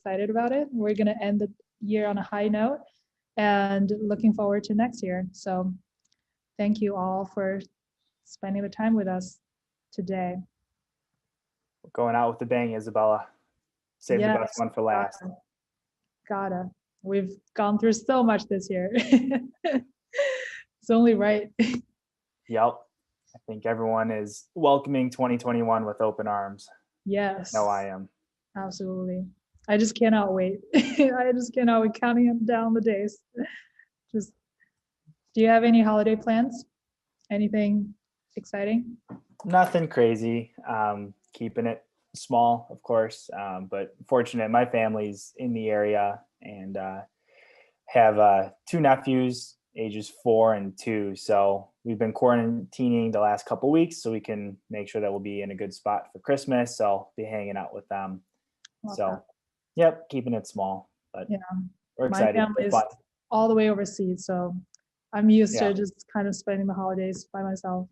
excited about it. We're going to end the year on a high note and looking forward to next year. So thank you all for spending the time with us today. Going out with the bang, Isabella. Save the best one for last. Gotta. We've gone through so much this year. It's only right. Yep. I think everyone is welcoming 2021 with open arms. Yes. No, I am. Absolutely. I just cannot wait. I just cannot wait counting down the days. Just, do you have any holiday plans? Anything exciting? Nothing crazy. Keeping it small, of course. But fortunate, my family's in the area and have 2 nephews, ages 4 and 2. So we've been quarantining the last couple weeks so we can make sure that we'll be in a good spot for Christmas. So I'll be hanging out with them. So, yep, keeping it small, but yeah, we're excited. My family is all the way overseas, so I'm used to just kind of spending the holidays by myself.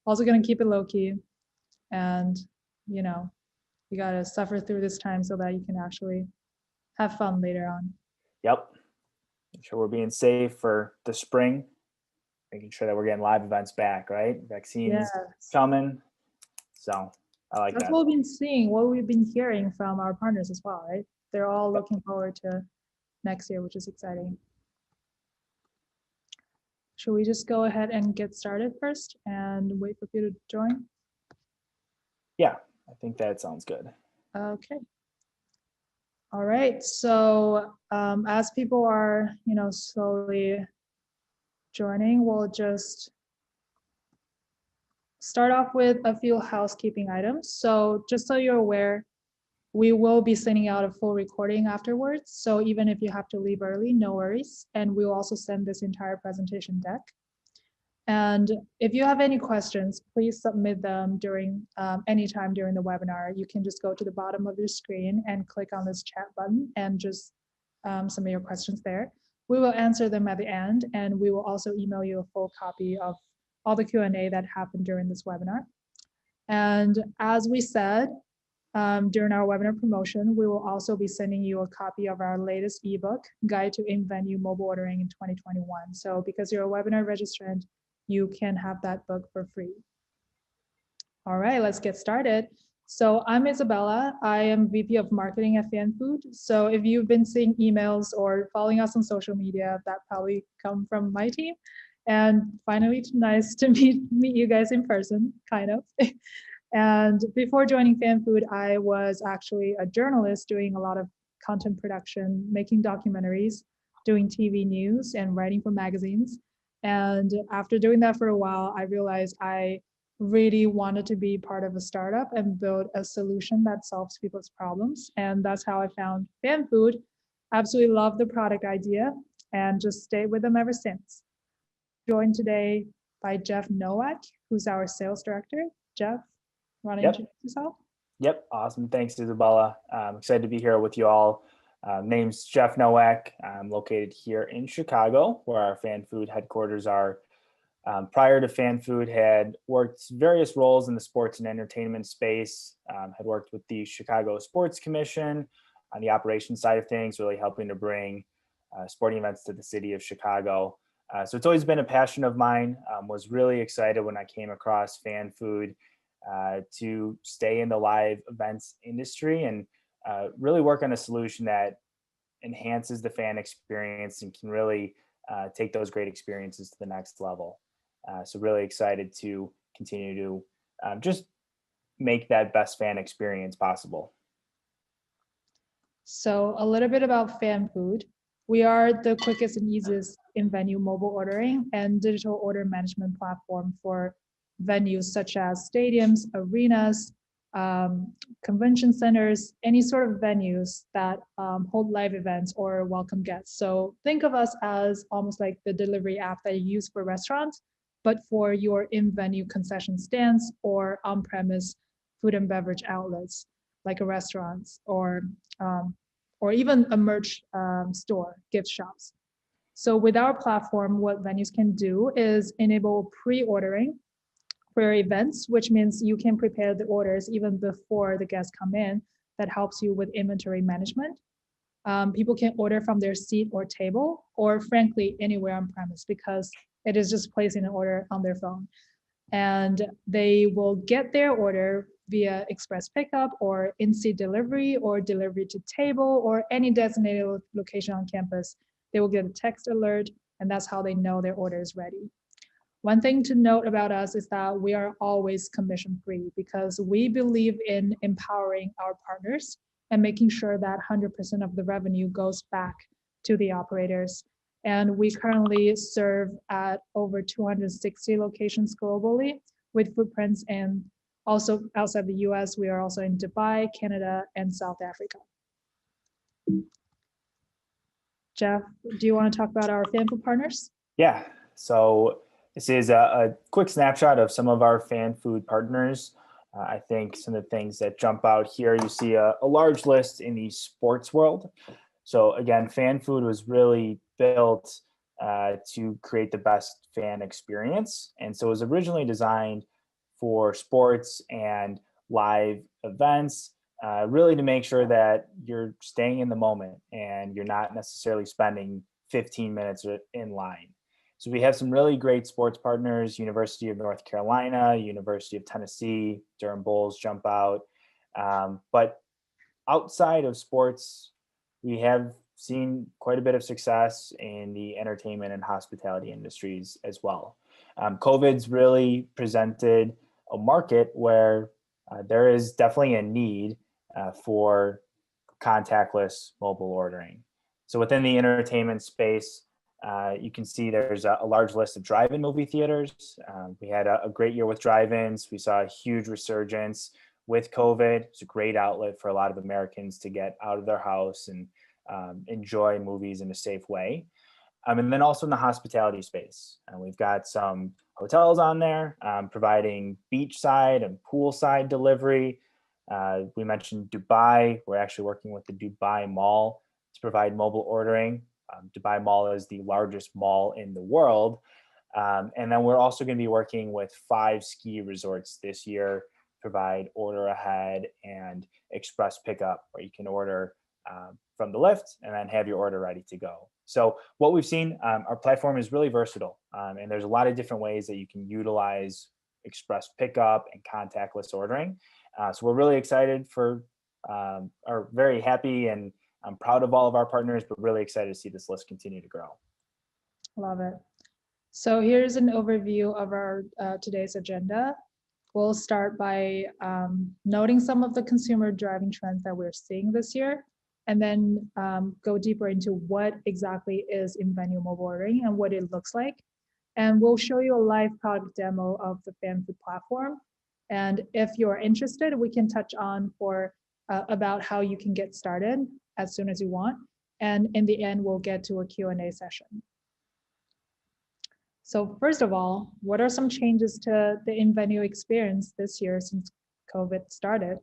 Also going to keep it low key, and you know, you got to suffer through this time so that you can actually have fun later on. Yep. Make sure we're being safe for the spring, making sure that we're getting live events back, right? Vaccines coming. So I like that. That's what we've been seeing, what we've been hearing from our partners as well, right? They're all looking forward to next year, which is exciting. Should we just go ahead and get started first and wait for people to join? Yeah, I think that sounds good. Okay. All right. So as people are, slowly joining, we'll just start off with a few housekeeping items. So just so you're aware, we will be sending out a full recording afterwards. So even if you have to leave early, no worries. And we'll also send this entire presentation deck. And if you have any questions, please submit them during any time during the webinar. You can just go to the bottom of your screen and click on this chat button and just submit your questions there. We will answer them at the end, and we will also email you a full copy of all the Q&A that happened during this webinar. And as we said, during our webinar promotion, we will also be sending you a copy of our latest ebook, Guide to In-Venue Mobile Ordering in 2021. So because you're a webinar registrant, you can have that book for free. All right, let's get started. So I'm Isabella. I am VP of Marketing at FanFood. So if you've been seeing emails or following us on social media, that probably come from my team. And finally, it's nice to meet you guys in person, kind of. And before joining FanFood, I was actually a journalist doing a lot of content production, making documentaries, doing TV news, and writing for magazines. And after doing that for a while, I realized I really wanted to be part of a startup and build a solution that solves people's problems. And that's how I found FanFood. Absolutely love the product idea and just stayed with them ever since. Joined today by Jeff Nowak, who's our sales director. Jeff, want to introduce yourself? Yep, awesome. Thanks, Isabella. I'm excited to be here with you all. Name's Jeff Nowak. I'm located here in Chicago, where our FanFood headquarters are. Prior to FanFood, had worked various roles in the sports and entertainment space. Had worked with the Chicago Sports Commission on the operations side of things, really helping to bring sporting events to the city of Chicago. So it's always been a passion of mine. Was really excited when I came across FanFood to stay in the live events industry and really work on a solution that enhances the fan experience and can really take those great experiences to the next level. So really excited to continue to just make that best fan experience possible. So a little bit about FanFood. We are the quickest and easiest in-venue mobile ordering and digital order management platform for venues such as stadiums, arenas, convention centers, any sort of venues that hold live events or welcome guests. So think of us as almost like the delivery app that you use for restaurants, but for your in-venue concession stands or on-premise food and beverage outlets, like a restaurants or even a merch store, gift shops. So with our platform, what venues can do is enable pre-ordering for events, which means you can prepare the orders even before the guests come in. that helps you with inventory management. People can order from their seat or table, or frankly, anywhere on premise, because it is just placing an order on their phone. And they will get their order via express pickup or in-seat delivery or delivery to table or any designated location on campus. They will get a text alert, and that's how they know their order is ready. One thing to note about us is that we are always commission-free because we believe in empowering our partners and making sure that 100% of the revenue goes back to the operators. And we currently serve at over 260 locations globally with footprints and also outside the US. We are also in Dubai, Canada, and South Africa. Jeff, do you want to talk about our FanFood Partners? Yeah, so this is a quick snapshot of some of our FanFood partners. I think some of the things that jump out here, you see a large list in the sports world. So again, FanFood was really built to create the best fan experience. And so it was originally designed for sports and live events, really to make sure that you're staying in the moment and you're not necessarily spending 15 minutes in line. So we have some really great sports partners: University of North Carolina, University of Tennessee, Durham Bulls jump out. But outside of sports, we have seen quite a bit of success in the entertainment and hospitality industries as well. COVID's really presented a market where there is definitely a need for contactless mobile ordering. So within the entertainment space, you can see there's a large list of drive-in movie theaters. We had a great year with drive-ins. We saw a huge resurgence with COVID. It's a great outlet for a lot of Americans to get out of their house and enjoy movies in a safe way. And then also in the hospitality space, we've got some hotels on there providing beachside and poolside delivery. We mentioned Dubai. We're actually working with the Dubai Mall to provide mobile ordering. Dubai Mall is the largest mall in the world. And then we're also going to be working with 5 ski resorts this year, provide order ahead and express pickup, where you can order from the lift and then have your order ready to go. So what we've seen, our platform is really versatile, and there's a lot of different ways that you can utilize express pickup and contactless ordering. So we're really excited for, are very happy, and I'm proud of all of our partners, but really excited to see this list continue to grow. Love it. So here's an overview of our today's agenda. We'll start by noting some of the consumer driving trends that we're seeing this year, and then go deeper into what exactly is in-venue mobile ordering and what it looks like. And we'll show you a live product demo of the FanFood platform. And if you're interested, we can touch on about how you can get started as soon as you want. And in the end, we'll get to a Q&A session. So first of all, what are some changes to the in-venue experience this year since COVID started?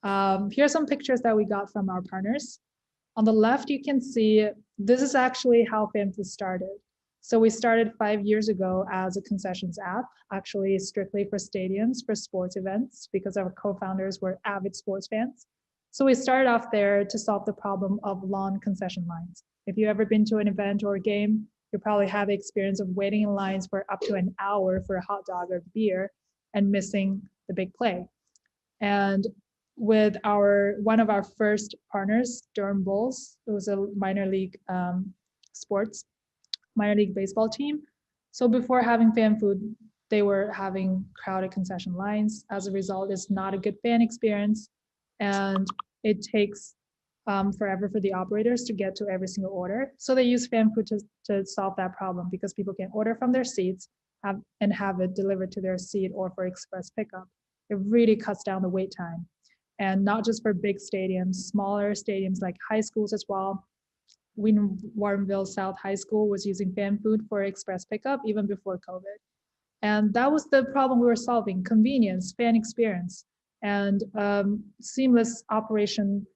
Here are some pictures that we got from our partners. On the left, you can see this is actually how FanFood started. So we started 5 years ago as a concessions app, actually strictly for stadiums, for sports events, because our co-founders were avid sports fans. So we started off there to solve the problem of long concession lines. If you've ever been to an event or a game, you probably have the experience of waiting in lines for up to an hour for a hot dog or beer and missing the big play. And with one of our first partners, Durham Bulls, it was a minor league baseball team. So before having FanFood, they were having crowded concession lines. As a result, it's not a good fan experience, and it takes forever for the operators to get to every single order. So they use FanFood to solve that problem, because people can order from their seats and have it delivered to their seat or for express pickup. It really cuts down the wait time. And not just for big stadiums, smaller stadiums like high schools as well. Warrenville South High School was using FanFood for express pickup even before COVID. And that was the problem we were solving: convenience, fan experience, and seamless operational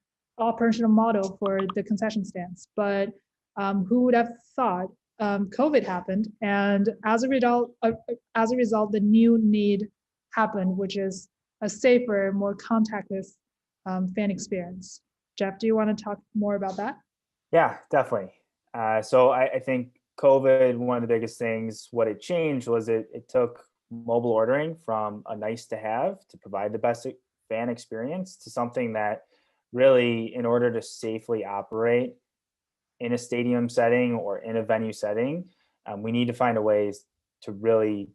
model for the concession stands. But who would have thought COVID happened, and as a result, the new need happened, which is a safer, more contactless fan experience. Jeff, do you want to talk more about that? Yeah, definitely. So I think COVID, one of the biggest things, what it changed was it took mobile ordering from a nice to have to provide the best fan experience to something that really, in order to safely operate in a stadium setting or in a venue setting, we need to find a ways to really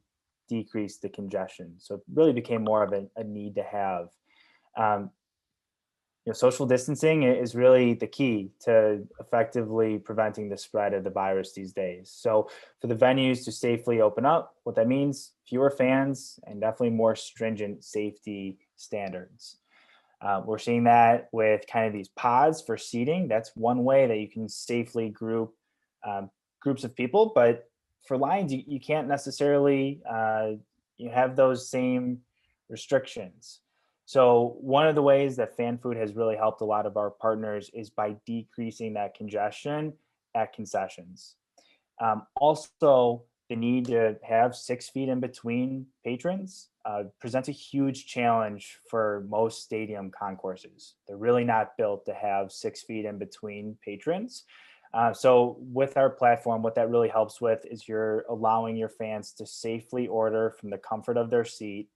decrease the congestion. So it really became more of a need to have. Um, Social distancing is really the key to effectively preventing the spread of the virus these days. So for the venues to safely open up, what that means, fewer fans and definitely more stringent safety standards. We're seeing that with kind of these pods for seating. That's one way that you can safely group groups of people. But for lines, you can't necessarily you have those same restrictions. So one of the ways that FanFood has really helped a lot of our partners is by decreasing that congestion at concessions. Also, the need to have 6 feet in between patrons presents a huge challenge for most stadium concourses. They're really not built to have 6 feet in between patrons. So with our platform, what that really helps with is you're allowing your fans to safely order from the comfort of their seat.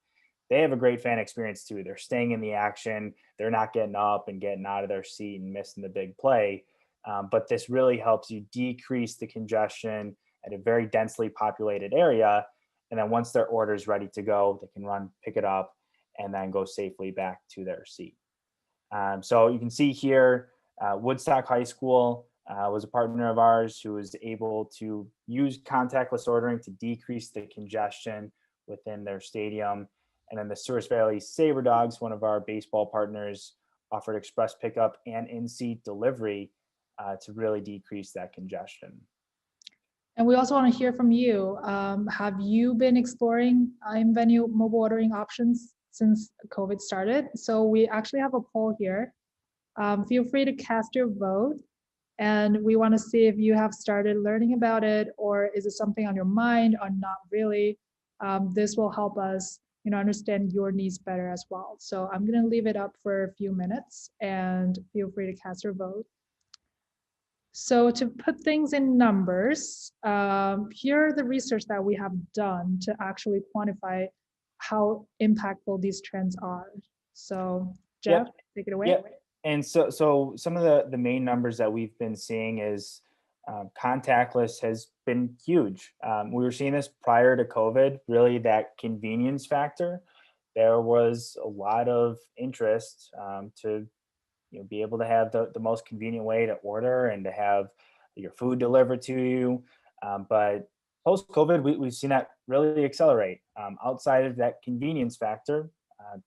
They have a great fan experience too. They're staying in the action. They're not getting up and getting out of their seat and missing the big play. But this really helps you decrease the congestion at a very densely populated area. And then once their order is ready to go, they can run, pick it up, and then go safely back to their seat. So you can see here, Woodstock High School was a partner of ours who was able to use contactless ordering to decrease the congestion within their stadium. And then the Souris Valley Saber Dogs, one of our baseball partners, offered express pickup and in-seat delivery to really decrease that congestion. And we also want to hear from you. Have you been exploring in-venue mobile ordering options since COVID started? So we actually have a poll here. Feel free to cast your vote. And we want to see if you have started learning about it, or is it something on your mind or not really. This will help us understand your needs better as well. So I'm going to leave it up for a few minutes and feel free to cast your vote. So to put things in numbers, here are the research that we have done to actually quantify how impactful these trends are. So Jeff, take it away. Yep. And so some of the main numbers that we've been seeing is contactless has been huge. We were seeing this prior to COVID, really that convenience factor. There was a lot of interest to be able to have the most convenient way to order and to have your food delivered to you. But post COVID, we've seen that really accelerate. Outside of that convenience factor,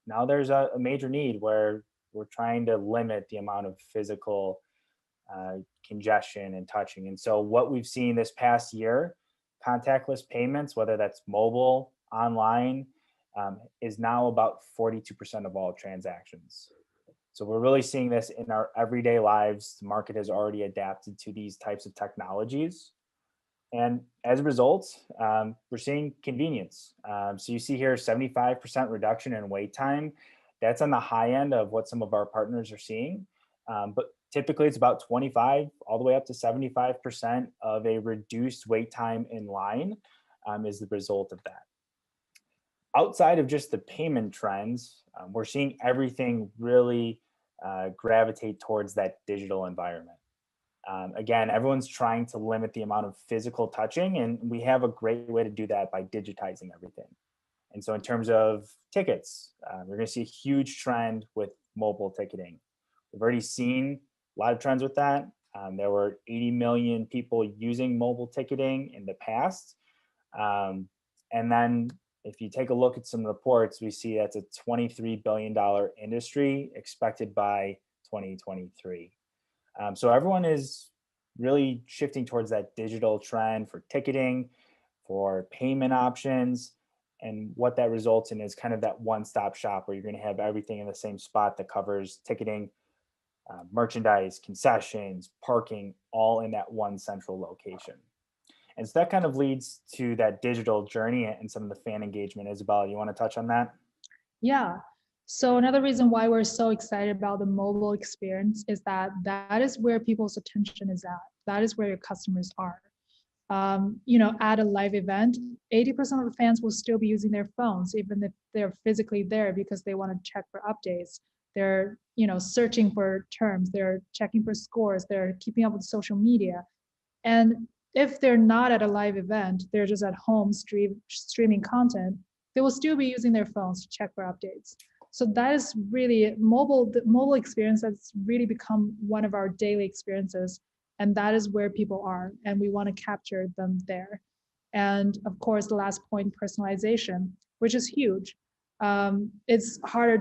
now there's a major need where we're trying to limit the amount of physical congestion and touching. And so what we've seen this past year, contactless payments, whether that's mobile, online, is now about 42% of all transactions. So we're really seeing this in our everyday lives. The market has already adapted to these types of technologies. And as a result, we're seeing convenience. So you see here 75% reduction in wait time. That's on the high end of what some of our partners are seeing. But typically it's about 25 all the way up to 75% of a reduced wait time in line is the result of that. Outside of just the payment trends, we're seeing everything really gravitate towards that digital environment. Again, everyone's trying to limit the amount of physical touching, and we have a great way to do that by digitizing everything. And so in terms of tickets, we're going to see a huge trend with mobile ticketing. We've already seen a lot of trends with that. There were 80 million people using mobile ticketing in the past. And then if you take a look at some reports, we see that's a $23 billion industry expected by 2023. So everyone is really shifting towards that digital trend for ticketing, for payment options. And what that results in is kind of that one-stop shop where you're going to have everything in the same spot that covers ticketing, merchandise, concessions, parking, all in that one central location. And so that kind of leads to that digital journey and some of the fan engagement. Isabella, you want to touch on that? Yeah. So another reason why we're so excited about the mobile experience is that that is where people's attention is at. That is where your customers are. At a live event, 80% of the fans will still be using their phones, even if they're physically there because they want to check for updates. They're, searching for terms, they're checking for scores, they're keeping up with social media. And if they're not at a live event, they're just at home streaming content, they will still be using their phones to check for updates. So that is really the mobile experience that's really become one of our daily experiences. And that is where people are. And we want to capture them there. And of course, the last point, personalization, which is huge. It's harder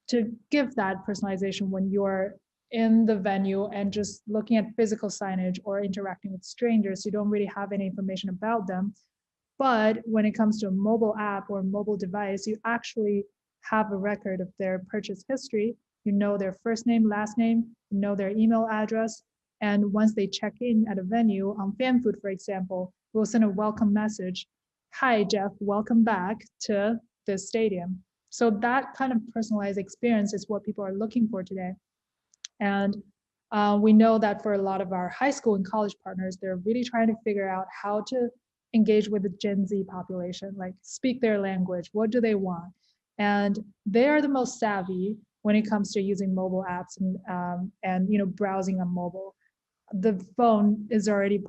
to give that personalization when you're in the venue and just looking at physical signage or interacting with strangers. You don't really have any information about them. But when it comes to a mobile app or mobile device, you actually have a record of their purchase history. You know their first name, last name, you know their email address. And once they check in at a venue on FanFood, for example, we'll send a welcome message. Hi, Jeff, welcome back to this stadium. So that kind of personalized experience is what people are looking for today. And we know that for a lot of our high school and college partners, they're really trying to figure out how to engage with the Gen Z population, like speak their language. What do they want? And they are the most savvy when it comes to using mobile apps and browsing on mobile. The phone is already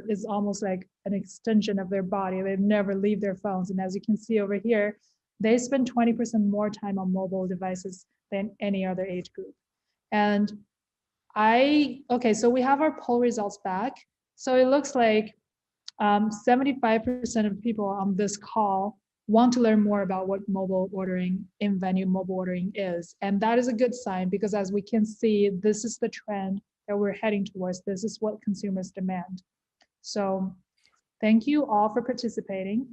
is almost like an extension of their body. They never leave their phones. And as you can see over here, they spend 20% more time on mobile devices than any other age group. And so we have our poll results back. So it looks like 75% of people on this call want to learn more about what mobile ordering, in-venue mobile ordering is. And that is a good sign because as we can see, this is the trend that we're heading towards. This is what consumers demand. So thank you all for participating.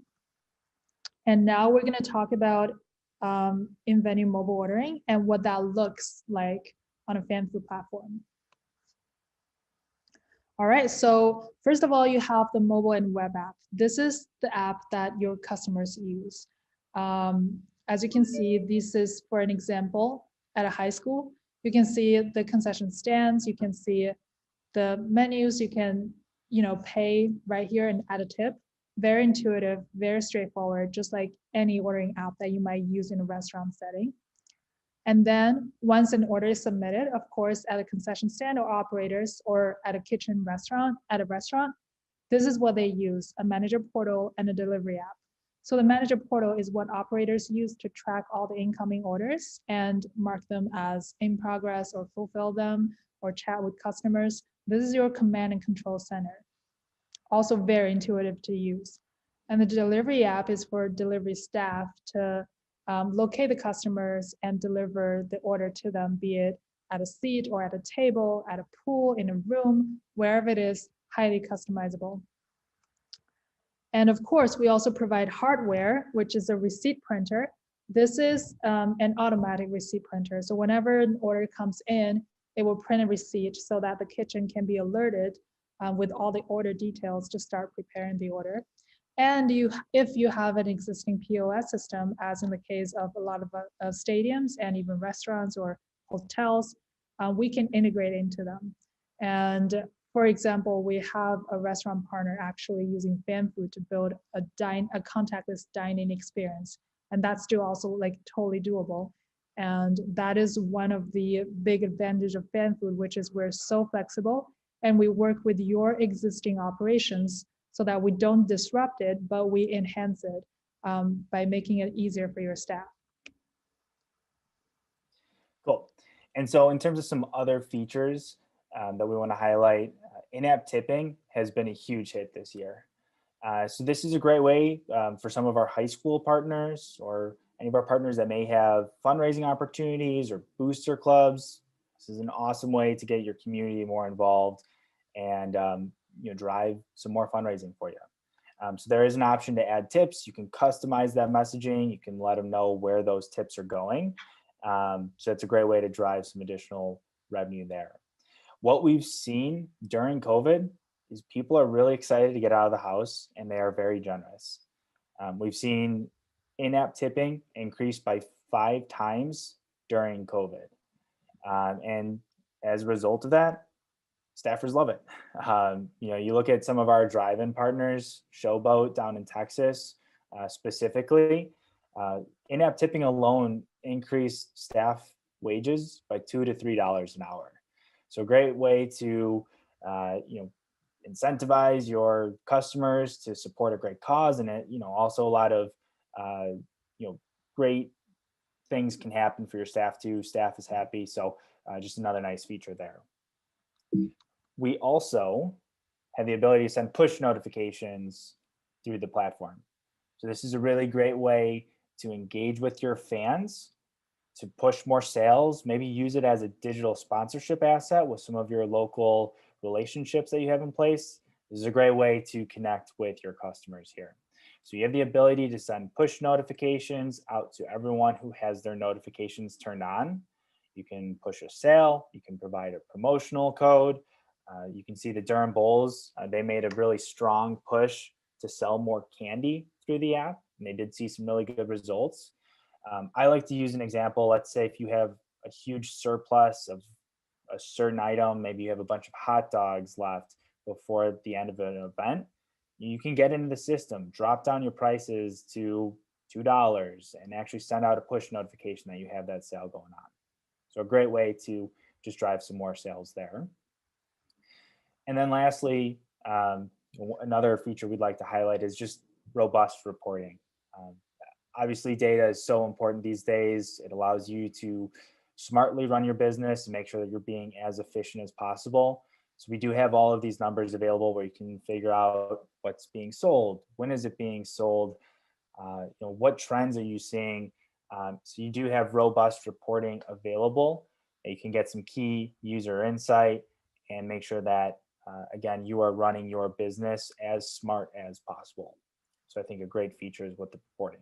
And now we're gonna talk about in-venue mobile ordering and what that looks like on a FanFood platform. All right, so first of all, you have the mobile and web app. This is the app that your customers use. As you can see, this is for an example at a high school. You can see the concession stands, you can see the menus, you can pay right here and add a tip. Very intuitive, very straightforward, just like any ordering app that you might use in a restaurant setting. And then once an order is submitted, of course, at a concession stand or operators or at a restaurant, this is what they use, a manager portal and a delivery app. So the manager portal is what operators use to track all the incoming orders and mark them as in progress or fulfill them or chat with customers. This is your command and control center. Also very intuitive to use. And the delivery app is for delivery staff to locate the customers and deliver the order to them, be it at a seat or at a table, at a pool, in a room, wherever it is, highly customizable. And of course, we also provide hardware, which is a receipt printer. This is an automatic receipt printer. So whenever an order comes in, it will print a receipt so that the kitchen can be alerted with all the order details to start preparing the order. And if you have an existing POS system, as in the case of a lot of stadiums and even restaurants or hotels, we can integrate into them. And for example, we have a restaurant partner actually using FanFood to build a contactless dining experience. And that's still also like totally doable. And that is one of the big advantages of FanFood, which is we're so flexible and we work with your existing operations so that we don't disrupt it, but we enhance it by making it easier for your staff. Cool. And so in terms of some other features that we want to highlight, in-app tipping has been a huge hit this year. So this is a great way for some of our high school partners or any of our partners that may have fundraising opportunities or booster clubs. This is an awesome way to get your community more involved and drive some more fundraising for you. So there is an option to add tips. You can customize that messaging. You can let them know where those tips are going. So it's a great way to drive some additional revenue there. What we've seen during COVID is people are really excited to get out of the house and they are very generous. We've seen in-app tipping increase by 5 times during COVID. And as a result of that, staffers love it. You look at some of our drive-in partners, Showboat down in Texas, specifically, in-app tipping alone increased staff wages by $2 to $3 an hour. So a great way to, incentivize your customers to support a great cause, and also a lot of, great things can happen for your staff too. Staff is happy, so just another nice feature there. We also have the ability to send push notifications through the platform. So this is a really great way to engage with your fans, to push more sales, maybe use it as a digital sponsorship asset with some of your local relationships that you have in place. This is a great way to connect with your customers here. So you have the ability to send push notifications out to everyone who has their notifications turned on. You can push a sale, you can provide a promotional code. You can see the Durham Bulls, they made a really strong push to sell more candy through the app, and they did see some really good results. I like to use an example. Let's say if you have a huge surplus of a certain item, maybe you have a bunch of hot dogs left before the end of an event, you can get into the system, drop down your prices to $2, and actually send out a push notification that you have that sale going on. So a great way to just drive some more sales there. And then lastly, another feature we'd like to highlight is just robust reporting. Obviously, data is so important these days. It allows you to smartly run your business and make sure that you're being as efficient as possible. So we do have all of these numbers available where you can figure out what's being sold, when is it being sold, what trends are you seeing. So you do have robust reporting available. You can get some key user insight and make sure that, again, you are running your business as smart as possible. So I think a great feature is with the reporting.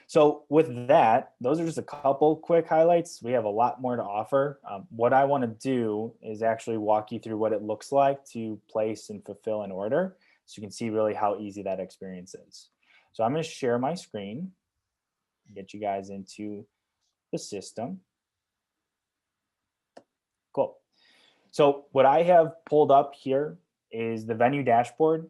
So with that, those are just a couple quick highlights. We have a lot more to offer. What I want to do is actually walk you through what it looks like to place and fulfill an order, so you can see really how easy that experience is. So I'm going to share my screen, get you guys into the system. Cool. So what I have pulled up here is the venue dashboard.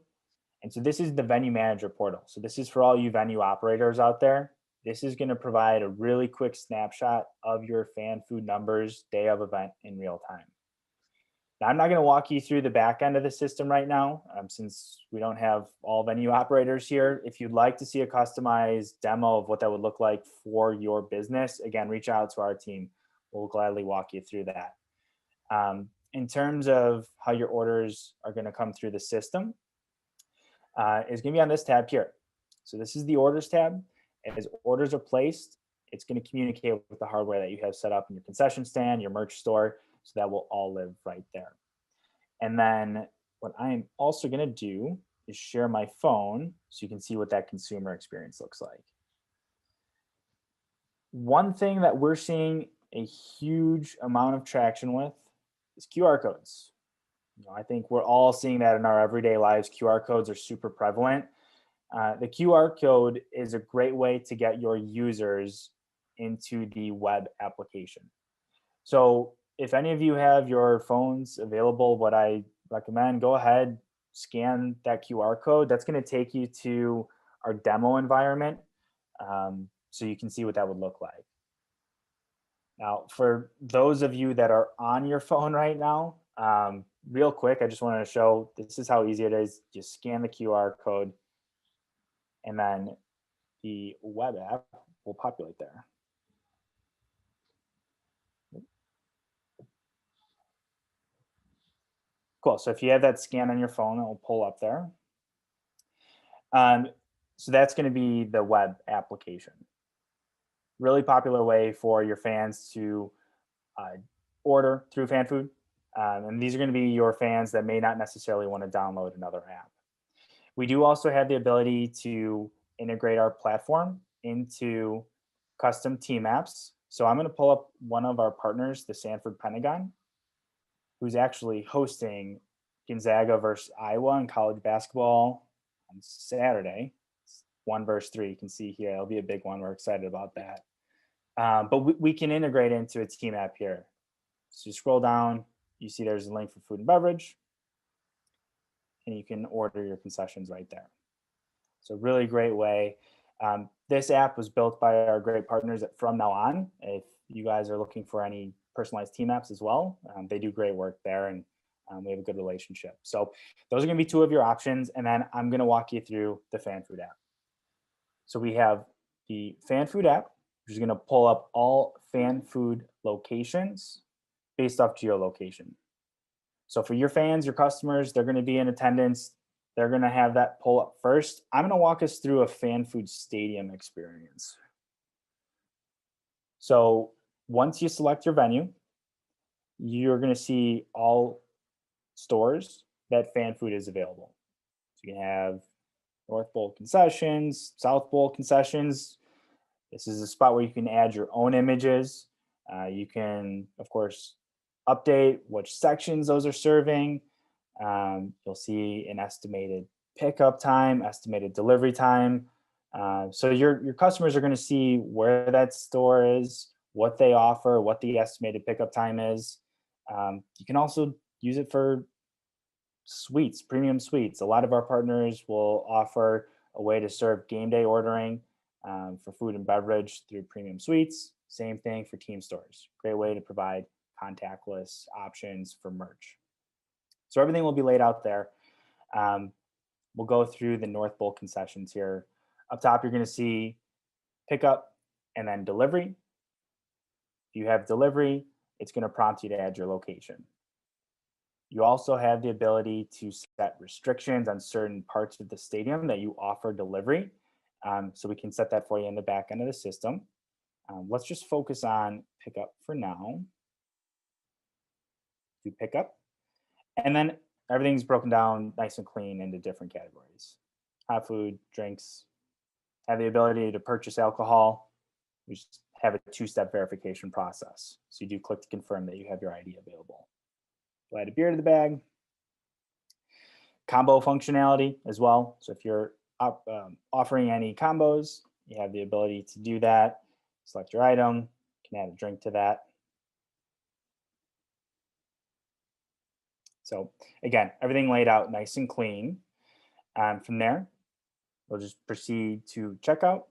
And so this is the venue manager portal. So this is for all you venue operators out there. This is going to provide a really quick snapshot of your FanFood numbers day of event in real time. Now, I'm not going to walk you through the back end of the system right now, since we don't have all venue operators here. If you'd like to see a customized demo of what that would look like for your business, again, reach out to our team. We'll gladly walk you through that. In terms of how your orders are going to come through the system, is going to be on this tab here. So this is the orders tab. As orders are placed, it's going to communicate with the hardware that you have set up in your concession stand, your merch store, so that will all live right there. And then what I'm also going to do is share my phone so you can see what that consumer experience looks like. One thing that we're seeing a huge amount of traction with is QR codes. I think we're all seeing that in our everyday lives. QR codes are super prevalent. The QR code is a great way to get your users into the web application. So if any of you have your phones available, what I recommend, go ahead, scan that QR code. That's going to take you to our demo environment, so you can see what that would look like. Now, for those of you that are on your phone right now, real quick, I just wanted to show this is how easy it is. Just scan the QR code, and then the web app will populate there. Cool. So if you have that scan on your phone, it will pull up there. So that's going to be the web application. Really popular way for your fans to order through FanFood. And these are going to be your fans that may not necessarily want to download another app. We do also have the ability to integrate our platform into custom team apps. So I'm going to pull up one of our partners, the Sanford Pentagon, who's actually hosting Gonzaga versus Iowa in college basketball on Saturday. 1 verse 3. You can see here, it'll be a big one. We're excited about that. But we can integrate into a team app here. So you scroll down, you see there's a link for food and beverage, and you can order your concessions right there. So really great way. This app was built by our great partners at From Now On. If you guys are looking for any personalized team apps as well, they do great work there, and we have a good relationship. So those are going to be 2 of your options, and then I'm going to walk you through the FanFood app. So we have the FanFood app, which is going to pull up all FanFood locations based off geolocation. So for your fans, your customers, they're going to be in attendance. They're going to have that pull up first. I'm going to walk us through a FanFood stadium experience. So once you select your venue, you're going to see all stores that FanFood is available. So you can have North Bowl concessions, South Bowl concessions. This is a spot where you can add your own images. You can, of course, update which sections those are serving. You'll see an estimated pickup time, estimated delivery time. So your customers are going to see where that store is, what they offer, what the estimated pickup time is. You can also use it for suites, premium suites. A lot of our partners will offer a way to serve game day ordering for food and beverage through premium suites. Same thing for team stores. Great way to provide contactless options for merch. So everything will be laid out there. We'll go through the North Bowl concessions here. Up top, you're going to see pickup and then delivery. If you have delivery, it's going to prompt you to add your location. You also have the ability to set restrictions on certain parts of the stadium that you offer delivery. So we can set that for you in the back end of the system. Let's just focus on pickup for now. Do pickup. And then everything's broken down nice and clean into different categories. Hot food, drinks, have the ability to purchase alcohol. We just have a 2-step verification process. So you do click to confirm that you have your ID available. We'll add a beer to the bag. Combo functionality as well. So if you're offering any combos, you have the ability to do that. Select your item, you can add a drink to that. So again, everything laid out nice and clean. From there, we'll just proceed to checkout.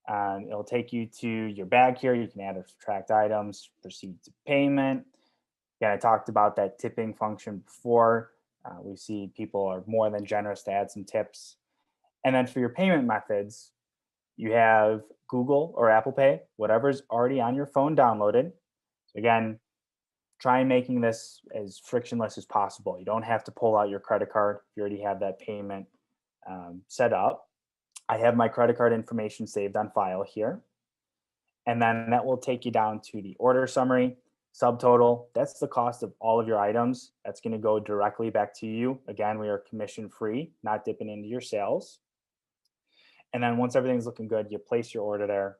It'll take you to your bag here. You can add or subtract items, proceed to payment. Again, I talked about that tipping function before. We see people are more than generous to add some tips. And then for your payment methods, you have Google or Apple Pay, whatever's already on your phone downloaded. So again, try making this as frictionless as possible. You don't have to pull out your credit card if you already have that payment set up. I have my credit card information saved on file here. And then that will take you down to the order summary, subtotal. That's the cost of all of your items. That's going to go directly back to you. Again, we are commission free, not dipping into your sales. And then once everything's looking good, you place your order there.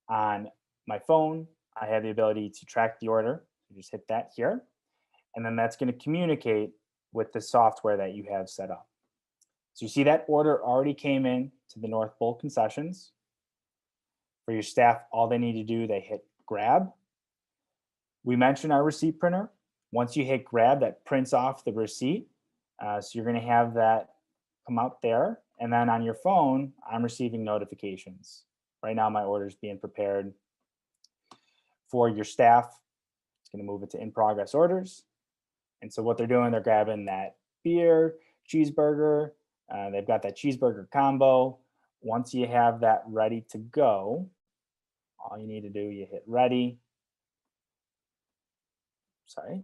On my phone, I have the ability to track the order. You just hit that here. And then that's going to communicate with the software that you have set up. So you see that order already came in to the North Bowl concessions. For your staff, all they need to do, they hit grab. We mentioned our receipt printer. Once you hit grab, that prints off the receipt. So you're going to have that come out there. And then on your phone, I'm receiving notifications. Right now, my order is being prepared. For your staff, it's going to move it to in progress orders. And so what they're doing, they're grabbing that beer, cheeseburger. They've got that cheeseburger combo. Once you have that ready to go, all you need to do, you hit ready. Sorry.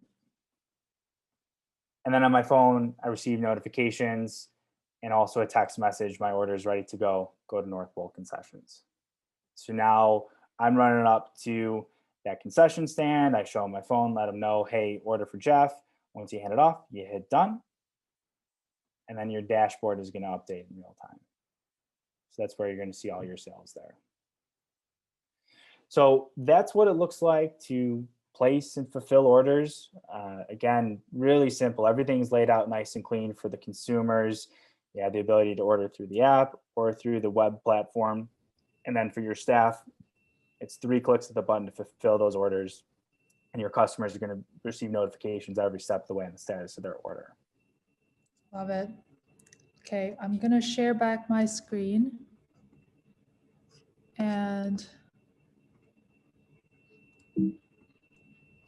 And then on my phone, I receive notifications and also a text message. My order is ready to go. Go to North Bowl concessions. So now I'm running up to that concession stand. I show them my phone, let them know, hey, order for Jeff. Once you hand it off, you hit done. And then your dashboard is going to update in real time. So that's where you're going to see all your sales there. So that's what it looks like to place and fulfill orders. Again, really simple. Everything's laid out nice and clean for the consumers. You have the ability to order through the app or through the web platform. And then for your staff, it's 3 clicks of the button to fulfill those orders. And your customers are going to receive notifications every step of the way on the status of their order. Love it. Okay, I'm gonna share back my screen. And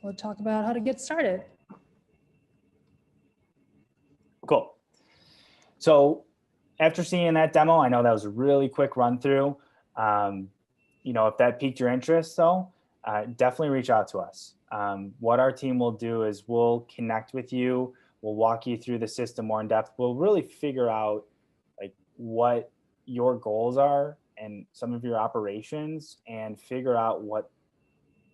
we'll talk about how to get started. Cool. So after seeing that demo, I know that was a really quick run through. If that piqued your interest though, definitely reach out to us. What our team will do is we'll connect with you. We'll walk you through the system more in depth. We'll really figure out like what your goals are and some of your operations and figure out what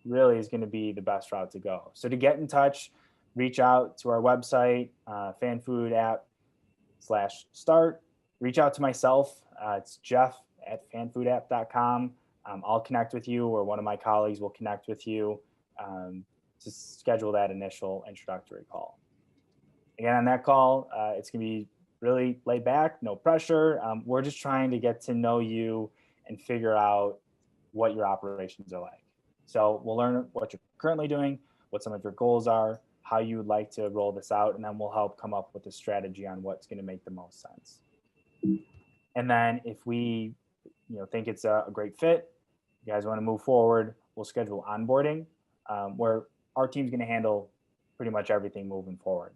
really is going to be the best route to go. So to get in touch, reach out to our website, FanFood app/start. Reach out to myself. It's jeff@fanfoodapp.com. I'll connect with you, or one of my colleagues will connect with you to schedule that initial introductory call. Again, on that call, it's going to be really laid back, no pressure. We're just trying to get to know you and figure out what your operations are like. So we'll learn what you're currently doing, what some of your goals are, how you would like to roll this out, and then we'll help come up with a strategy on what's going to make the most sense. And then if we think it's a great fit, you guys want to move forward, we'll schedule onboarding where our team's going to handle pretty much everything moving forward.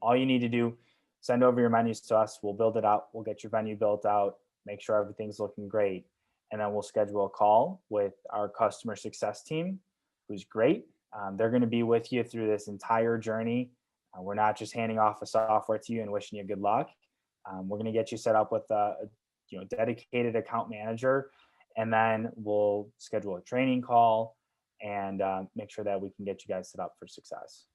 All you need to do, send over your menus to us. We'll build it out. We'll get your venue built out, make sure everything's looking great. And then we'll schedule a call with our customer success team, who's great. They're going to be with you through this entire journey. We're not just handing off a software to you and wishing you good luck. We're going to get you set up with a dedicated account manager, and then we'll schedule a training call and make sure that we can get you guys set up for success.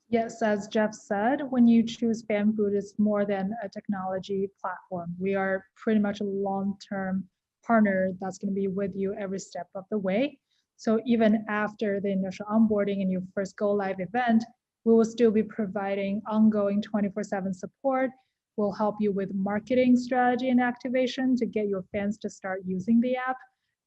Yes, as Jeff said, when you choose FanFood, it's more than a technology platform. We are pretty much a long-term partner that's going to be with you every step of the way. So even after the initial onboarding and your first go live event, we will still be providing ongoing 24/7 support. We'll help you with marketing strategy and activation to get your fans to start using the app.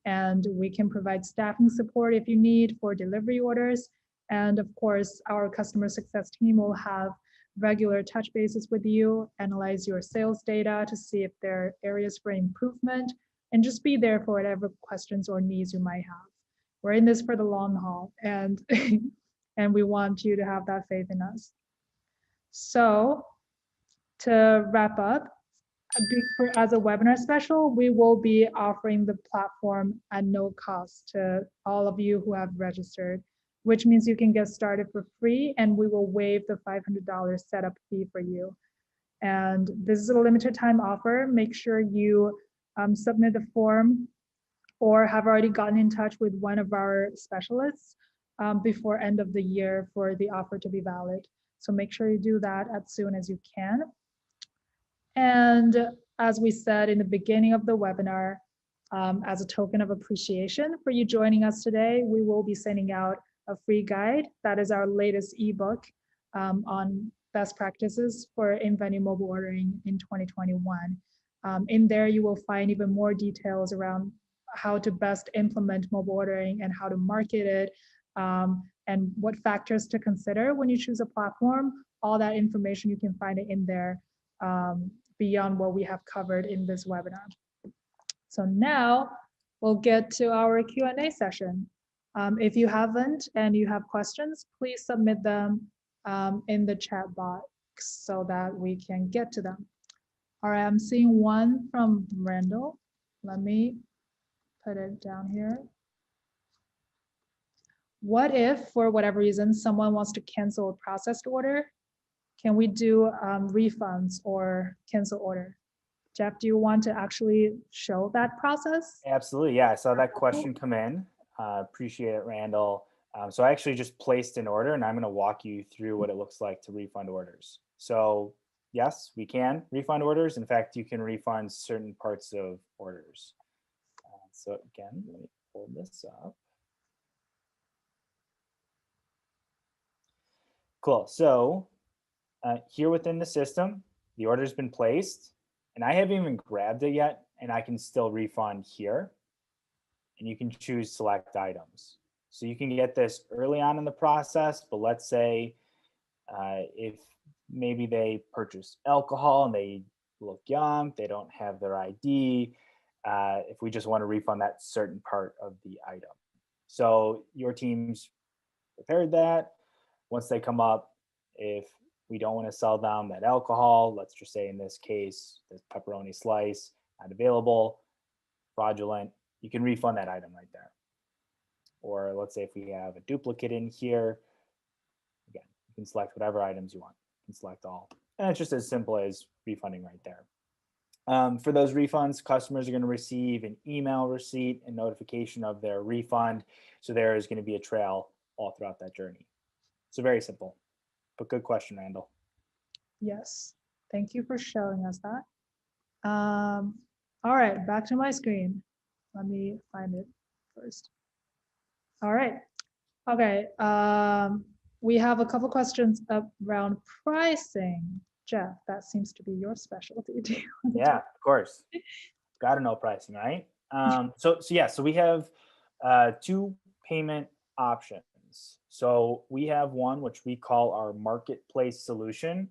And we can provide staffing support if you need for delivery orders. And of course, our customer success team will have regular touch bases with you, analyze your sales data to see if there are areas for improvement, and just be there for whatever questions or needs you might have. We're in this for the long haul, and and we want you to have that faith in us. So to wrap up, as a webinar special, we will be offering the platform at no cost to all of you who have registered, which means you can get started for free, and we will waive the $500 setup fee for you. And this is a limited time offer. Make sure you submit the form or have already gotten in touch with one of our specialists before end of the year for the offer to be valid. So make sure you do that as soon as you can. And as we said in the beginning of the webinar, as a token of appreciation for you joining us today, we will be sending out a free guide. That is our latest ebook on best practices for in-venue mobile ordering in 2021. In there, you will find even more details around how to best implement mobile ordering and how to market it, and what factors to consider when you choose a platform. All that information, you can find it in there beyond what we have covered in this webinar. So now we'll get to our Q&A session. If you haven't and you have questions, please submit them in the chat box so that we can get to them. All right, I'm seeing one from Randall. Let me put it down here. What if, for whatever reason, someone wants to cancel a processed order? Can we do refunds or cancel order? Jeff, do you want to actually show that process? Absolutely, yeah, I saw that question come in. Appreciate it, Randall. So I actually just placed an order, and I'm going to walk you through what it looks like to refund orders. So yes, we can refund orders. In fact, you can refund certain parts of orders. So again, let me pull this up. Cool. So here within the system, the order's been placed and I haven't even grabbed it yet, and I can still refund here, and you can choose select items. So you can get this early on in the process, but let's say if maybe they purchase alcohol and they look young, they don't have their ID, if we just want to refund that certain part of the item. So your team's prepared that. Once they come up, if we don't want to sell them that alcohol, let's just say in this case, this pepperoni slice, not available, fraudulent, you can refund that item right there. Or let's say if we have a duplicate in here, again, you can select whatever items you want. You can select all. And it's just as simple as refunding right there. For those refunds, customers are going to receive an email receipt and notification of their refund. So there is going to be a trail all throughout that journey. So very simple, but good question, Randall. Yes, thank you for showing us that. All right, back to my screen. Let me find it first. All right. Okay. We have a couple questions around pricing. Jeff, that seems to be your specialty. Yeah, of course. Got to know pricing, right? So we have two payment options. So we have one which we call our marketplace solution,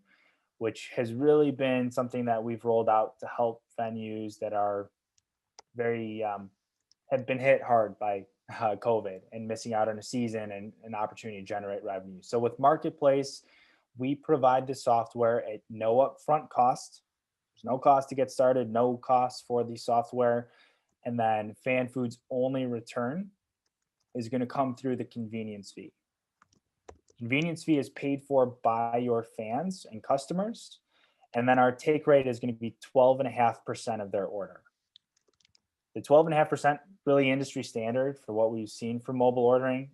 which has really been something that we've rolled out to help venues that are very have been hit hard by COVID and missing out on a season and an opportunity to generate revenue. So with Marketplace, we provide the software at no upfront cost. There's no cost to get started, no cost for the software. And then FanFood's only return is going to come through the convenience fee. Convenience fee is paid for by your fans and customers. And then our take rate is going to be 12.5% of their order. The 12.5% really industry standard for what we've seen for mobile ordering.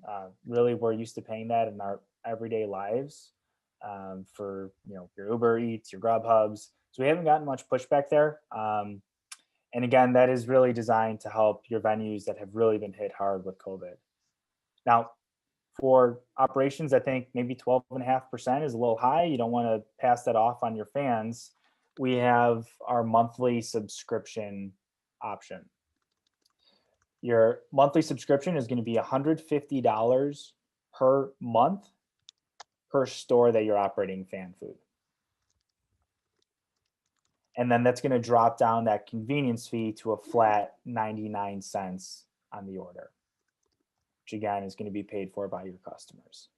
Really, we're used to paying that in our everyday lives for your Uber Eats, your Grubhubs. So we haven't gotten much pushback there. And again, that is really designed to help your venues that have really been hit hard with COVID. Now, for operations, I think maybe 12.5% is a little high. You don't want to pass that off on your fans. We have our monthly subscription option. Your monthly subscription is going to be $150 per month per store that you're operating FanFood. And then that's going to drop down that convenience fee to a flat 99 cents on the order, which again is going to be paid for by your customers.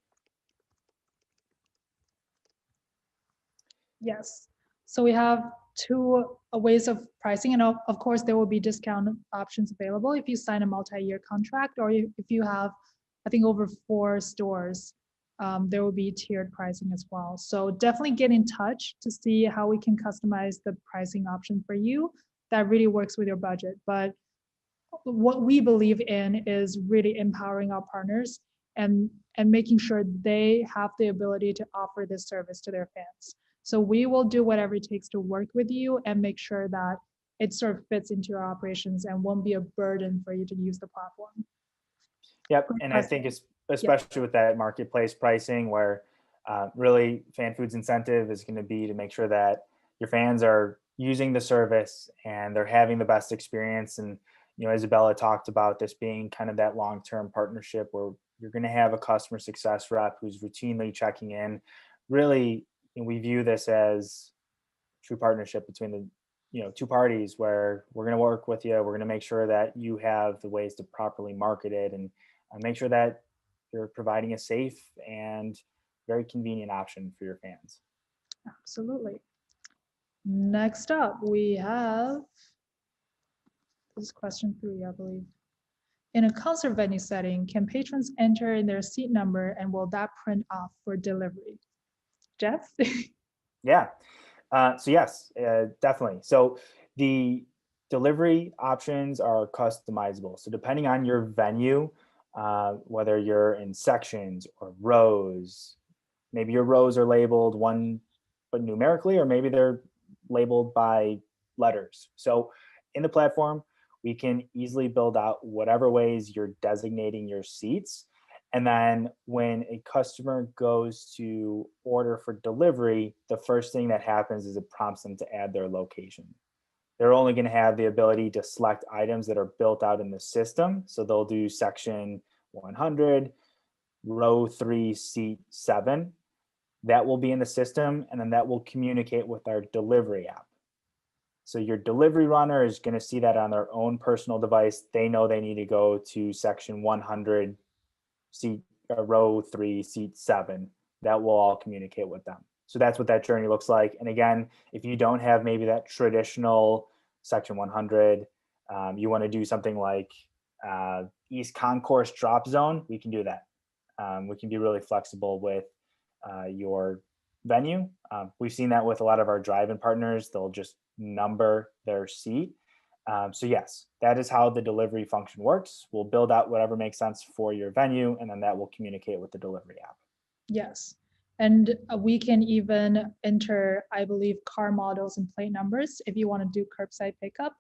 Yes. So we have two ways of pricing, and of course there will be discount options available if you sign a multi-year contract, or if you have, I think, over 4 stores, there will be tiered pricing as well. So definitely get in touch to see how we can customize the pricing option for you that really works with your budget. But what we believe in is really empowering our partners and making sure they have the ability to offer this service to their fans. So we will do whatever it takes to work with you and make sure that it sort of fits into your operations and won't be a burden for you to use the platform. Yep, and I think it's especially with that marketplace pricing where really FanFood's incentive is going to be to make sure that your fans are using the service and they're having the best experience. And Isabella talked about this being kind of that long-term partnership where you're going to have a customer success rep who's routinely checking in. Really, we view this as true partnership between the two parties where we're going to work with you. We're going to make sure that you have the ways to properly market it and make sure that you're providing a safe and very convenient option for your fans. Absolutely. Next up, we have this is question 3, I believe. In a concert venue setting, can patrons enter in their seat number and will that print off for delivery? Jeff? Yeah. So yes, definitely. So the delivery options are customizable. So depending on your venue, whether you're in sections or rows, maybe your rows are labeled one, but numerically, or maybe they're labeled by letters. So in the platform, we can easily build out whatever ways you're designating your seats. And then when a customer goes to order for delivery, the first thing that happens is it prompts them to add their location. They're only going to have the ability to select items that are built out in the system. So they'll do section 100, row 3, seat 7. That will be in the system, and then that will communicate with our delivery app. So your delivery runner is going to see that on their own personal device. They know they need to go to section 100, seat row 3, seat 7. That will all communicate with them. So that's what that journey looks like. And again, if you don't have maybe that traditional section 100, you want to do something like East Concourse drop zone, we can do that. We can be really flexible with your venue. We've seen that with a lot of our drive-in partners. They'll just number their seat. So yes, that is how the delivery function works. We'll build out whatever makes sense for your venue, and then that will communicate with the delivery app. Yes. And we can even enter, I believe, car models and plate numbers. If you want to do curbside pickup,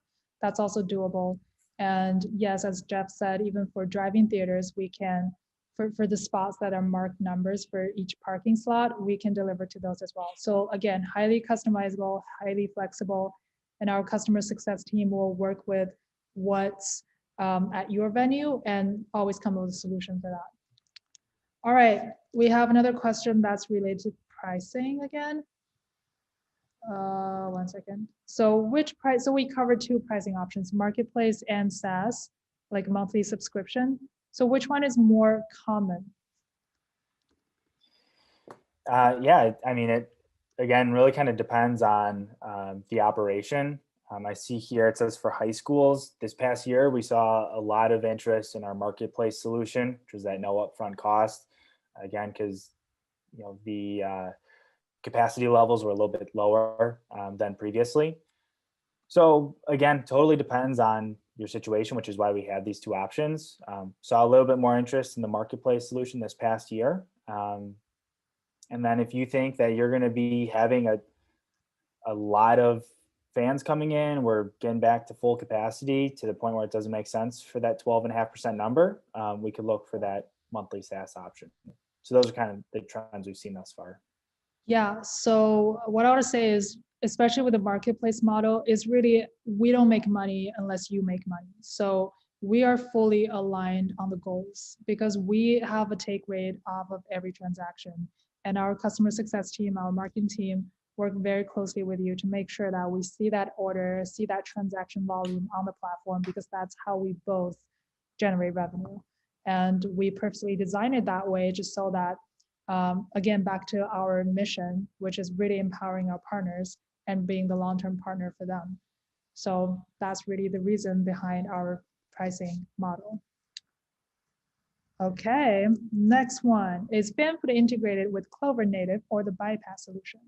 that's also doable. And yes, as Jeff said, even for driving theaters, we can, for the spots that are marked numbers for each parking slot, we can deliver to those as well. So again, highly customizable, highly flexible, and our customer success team will work with what's at your venue and always come up with a solution for that. All right, we have another question that's related to pricing again. 1 second. So which price, so we covered 2 pricing options, marketplace and SaaS, like monthly subscription. So which one is more common? Yeah, I mean, it again really kind of depends on the operation. I see here it says for high schools, this past year, we saw a lot of interest in our marketplace solution, which was that no upfront cost. Again, because the capacity levels were a little bit lower than previously. So again, totally depends on your situation, which is why we had these 2 options. Saw a little bit more interest in the marketplace solution this past year. And then if you think that you're going to be having a lot of fans coming in, we're getting back to full capacity to the point where it doesn't make sense for that 12.5% number, we could look for that monthly SaaS option. So those are kind of the trends we've seen thus far. Yeah, so what I want to say is, especially with the marketplace model, is really, we don't make money unless you make money. So we are fully aligned on the goals because we have a take rate off of every transaction. And our customer success team, our marketing team, work very closely with you to make sure that we see that order, see that transaction volume on the platform, because that's how we both generate revenue. And we purposely designed it that way just so that, again, back to our mission, which is really empowering our partners and being the long-term partner for them. So that's really the reason behind our pricing model. Okay, next one. Is FanFood integrated with Clover Native or the bypass solution?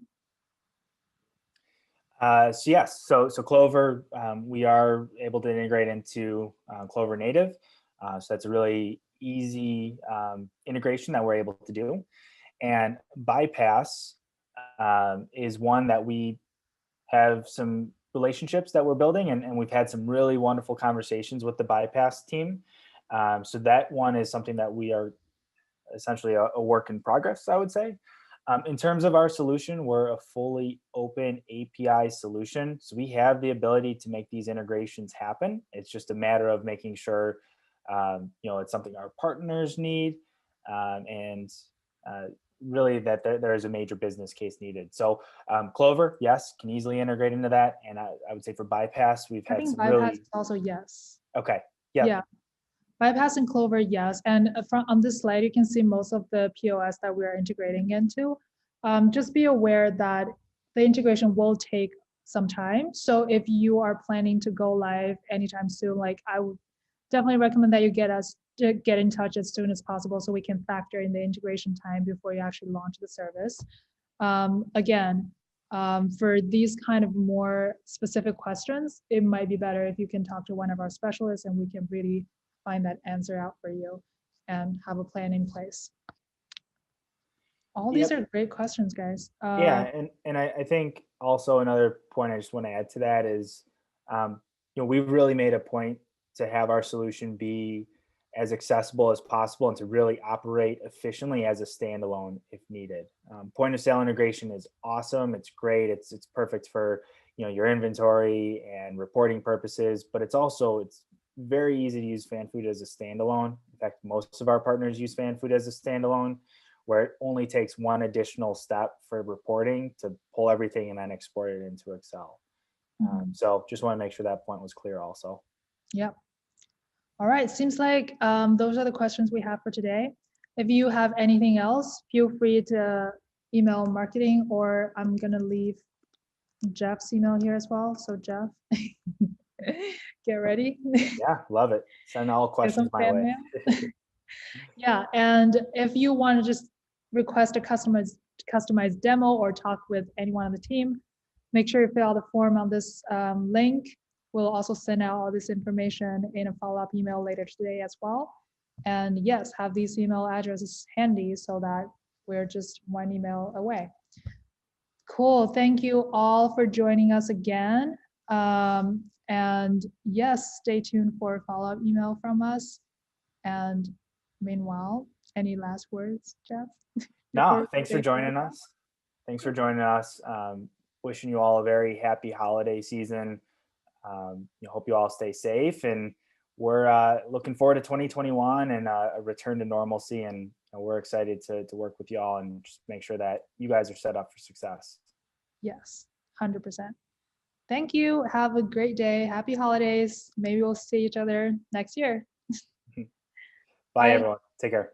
So yes, so Clover, we are able to integrate into Clover Native. So that's a really easy integration that we're able to do. And bypass is one that we have some relationships that we're building, and we've had some really wonderful conversations with the bypass team. So that one is something that we are essentially a work in progress, I would say. In terms of our solution, we're a fully open API solution. So we have the ability to make these integrations happen. It's just a matter of making sure, it's something our partners need, and really that there is a major business case needed. So Clover, yes, can easily integrate into that. And I would say for bypass, we've had some bypass really. is also yes. Okay. Yeah. Yeah. Bypass and Clover, yes. And on this slide, you can see most of the POS that we are integrating into. Just be aware that the integration will take some time. So if you are planning to go live anytime soon, like I would definitely recommend that you get in touch as soon as possible so we can factor in the integration time before you actually launch the service. Again, for these kind of more specific questions, it might be better if you can talk to one of our specialists and we can really find that answer out for you and have a plan in place. All these are great questions, guys. Yeah, and I think also another point I just want to add to that is, we've really made a point to have our solution be as accessible as possible and to really operate efficiently as a standalone if needed. Point of sale integration is awesome. It's great. It's perfect for your inventory and reporting purposes, but it's very easy to use FanFood as a standalone. In fact, most of our partners use FanFood as a standalone, where it only takes one additional step for reporting to pull everything and then export it into Excel. So just want to make sure that point was clear also. Yep. All right, seems like those are the questions we have for today. If you have anything else, feel free to email marketing, or I'm gonna leave Jeff's email here as well. So Jeff, get ready. Yeah, love it. Send all questions my way. Yeah, and if you want to just request a customized demo or talk with anyone on the team, make sure you fill out the form on this link. We'll also send out all this information in a follow-up email later today as well. And yes, have these email addresses handy so that we're just one email away. Cool. Thank you all for joining us again. And yes, stay tuned for a follow-up email from us. And meanwhile, any last words, Jeff? No, thanks for joining us. Thanks for joining us. Wishing you all a very happy holiday season. Hope you all stay safe, and we're looking forward to 2021 and a return to normalcy. And we're excited to work with you all and just make sure that you guys are set up for success. Yes, 100%. Thank you. Have a great day. Happy holidays. Maybe we'll see each other next year. Bye, everyone. Take care.